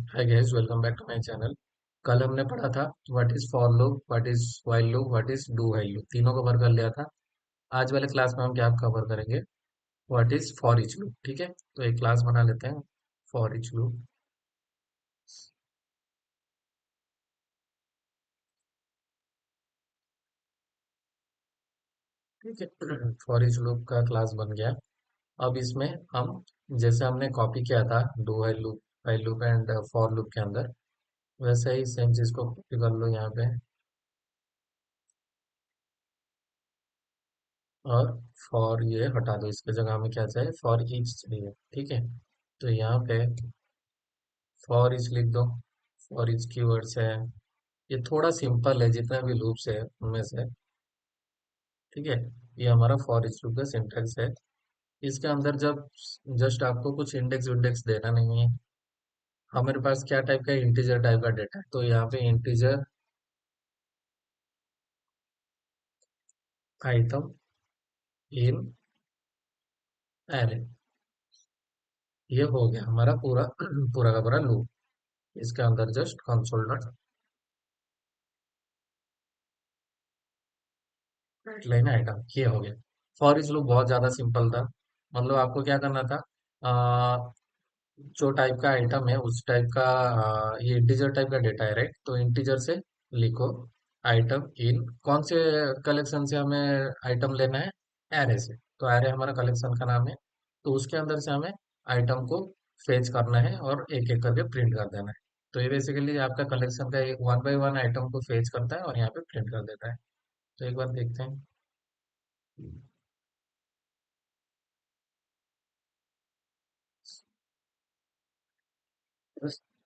Hi guys, welcome back to my channel. कल हमने पढ़ा था what is for loop, what is while loop, what is do while loop, तीनों cover कर लिया था। आज वाले क्लास में हम क्या कवर करेंगे? What is for each loop. ठीक है, तो एक क्लास बना लेते हैं फॉर ईच लूप। ठीक है, फॉर ईच लूप का क्लास बन गया। अब इसमें हम जैसे हमने कॉपी किया था do while loop and for loop के अंदर, वैसे ही सेम चीज को कॉपी कर लो यहाँ पे। और फॉर ये हटा दो, इसके जगह हमें क्या चाहिए? फॉर ईच चाहिए। ठीक है, तो यहाँ पे फॉर ईच लिख दो। फॉर ईच कीवर्ड्स है। ये थोड़ा सिंपल है, जितना भी लूप्स है उनमें से। ठीक है, ये हमारा फॉर ईच लूप का सिंटेक्स है। इसके अंदर जब जस्ट आपको कुछ इंडेक्स विंडेक्स देना नहीं है। हमारे पास क्या टाइप का? इंटीजर टाइप का डेटा है, तो यहाँ पे इंटीजर आइटम इन एरे, ये हो गया हमारा पूरा पूरा का पूरा लूप। इसके अंदर just console dot line item, ये हो गया। फॉर इच लूप बहुत ज्यादा सिंपल था। मतलब आपको क्या करना था? जो टाइप का आइटम है उस टाइप का, ये इंटीजर टाइप का डेटा है, राइट? तो इंटीजर से लिखो आइटम इन कौन से कलेक्शन से हमें आइटम लेना है? एरे से। तो एरे हमारा कलेक्शन का नाम है। तो उसके अंदर से हमें आइटम को फेच करना है और एक एक करके प्रिंट कर देना है। तो ये बेसिकली आपका कलेक्शन का एक वन बाय वन आइटम को फेच करता है और यहाँ पे प्रिंट कर देता है। तो एक बार देखते हैं।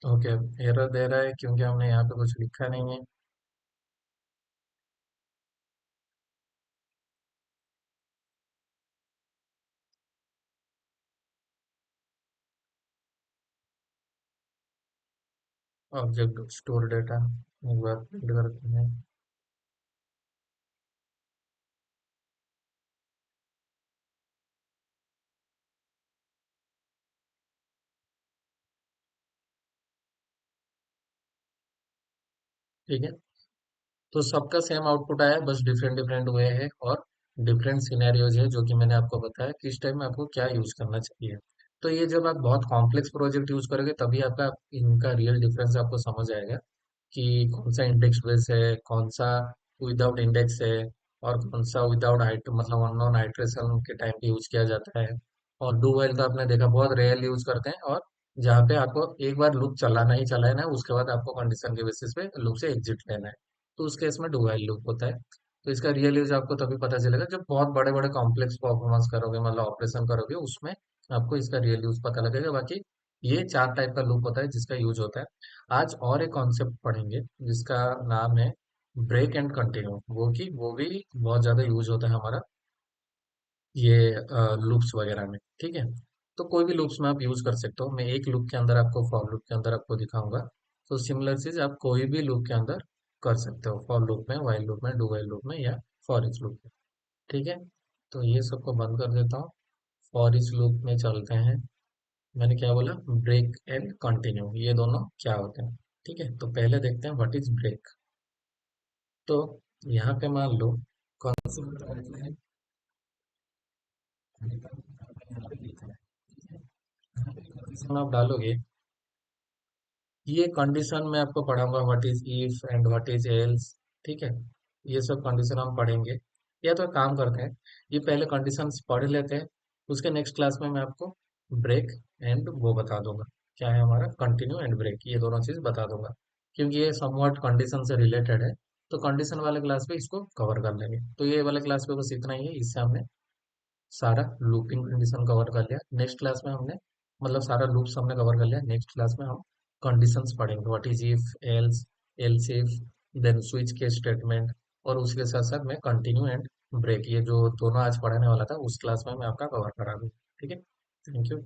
ओके, एरर दे रहा है क्योंकि हमने यहाँ पे कुछ लिखा नहीं है। ऑब्जेक्ट स्टोर डेटा, एक बार प्रिंट करते हैं। ठीक है, तो सबका सेम आउटपुट आया, बस डिफरेंट डिफरेंट वे है और डिफरेंट सिनेरियोज है, जो कि मैंने आपको बताया किस टाइम में आपको क्या यूज करना चाहिए। तो ये जब आप बहुत कॉम्प्लेक्स प्रोजेक्ट यूज करोगे तभी आपका इनका रियल डिफरेंस आपको समझ आएगा कि कौन सा इंडेक्स बेस है, कौन सा विदाउट इंडेक्स है, और कौन सा विदाउट मतलब अननोन आइट्रेशन के टाइम पे यूज किया जाता है। और डू व्हाइल तो आपने देखा बहुत रेयर यूज करते हैं, और जहाँ पे आपको एक बार लूप चलाना ही चलाना है, उसके बाद आपको कंडीशन के बेसिस पे लूप से एग्जिट लेना है। तो उस केस में डू व्हाइल लूप होता है। तो इसका रियल यूज आपको तभी पता चलेगा जब बहुत बड़े बड़े कॉम्प्लेक्स परफॉर्मेंस करोगे, मतलब ऑपरेशन करोगे, उसमें आपको इसका रियल यूज पता लगेगा। बाकी ये चार टाइप का लूप होता है जिसका यूज होता है। आज और एक कॉन्सेप्ट पढ़ेंगे जिसका नाम है ब्रेक एंड कंटिन्यू, वो भी बहुत ज्यादा यूज होता है हमारा ये लूप्स वगैरह में। ठीक है, तो कोई भी लूप्स में आप यूज कर सकते हो। मैं एक लूप के अंदर आपको, फॉर लूप के अंदर आपको दिखाऊंगा। तो सिमिलर चीज आप कोई भी लूप के अंदर कर सकते हो, फॉर लूप में, व्हाइल लूप में, डू व्हाइल लूप में, या फॉर ईच लूप में। ठीक है, तो ये सबको बंद कर देता हूँ। फॉर ईच लूप में चलते हैं। मैंने क्या बोला? ब्रेक एंड कंटिन्यू, ये दोनों क्या होते हैं? ठीक है, तो पहले देखते हैं व्हाट इज ब्रेक। तो यहाँ पे मान लो कौन सा आप डालोगे, ये कंडीशन मैं आपको पढ़ाऊंगा, what is if and what is else. ठीक है, ये सब कंडीशन हम पढ़ेंगे। या तो एक काम करते हैं, ये पहले कंडीशंस पढ़ लेते हैं, उसके नेक्स्ट क्लास में मैं आपको ब्रेक एंड वो बता दूंगा, क्या है हमारा कंटिन्यू एंड ब्रेक, ये दोनों चीज बता दूंगा, क्योंकि ये समवॉट कंडीशन से रिलेटेड है। तो कंडीशन वाले क्लास पे इसको कवर कर लेंगे। तो ये वाले क्लास पे बस इतना ही है, इससे हमने सारा लूपिंग कंडीशन कवर कर लिया। नेक्स्ट क्लास में हमने, मतलब सारा लूप्स हमने कवर कर लिया। नेक्स्ट क्लास में हम कंडीशंस पढ़ेंगे, what is if, else, else if, then switch case statement, और उसके साथ साथ मैं कंटिन्यू एंड ब्रेक, ये जो दोनों आज पढ़ाने वाला था उस क्लास में मैं आपका कवर करा दूँ। ठीक है, थैंक यू।